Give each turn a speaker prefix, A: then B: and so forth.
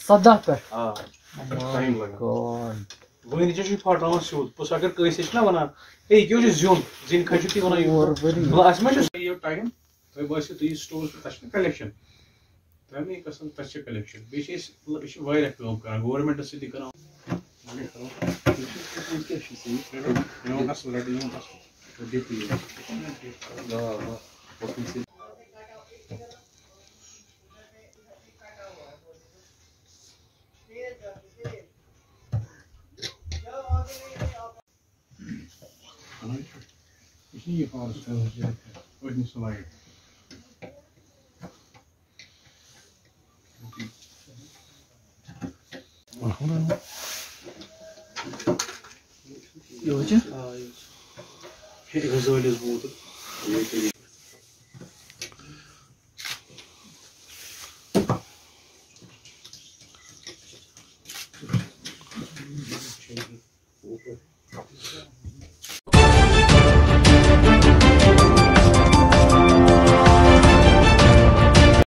A: सदा पे
B: वन फटान सूद पुस अगर कैसे ना वन ए क्यों जुन जिन खजु ती वन टाइम तुम बसो तुम स्टोर पे कलेक्शन तमें कसम तस कलेक्शन बे कम कर गवर्नमेंट सत कर ये फॉरेस्ट वही स्लाइड ये हो जा ये गजोलिस बूत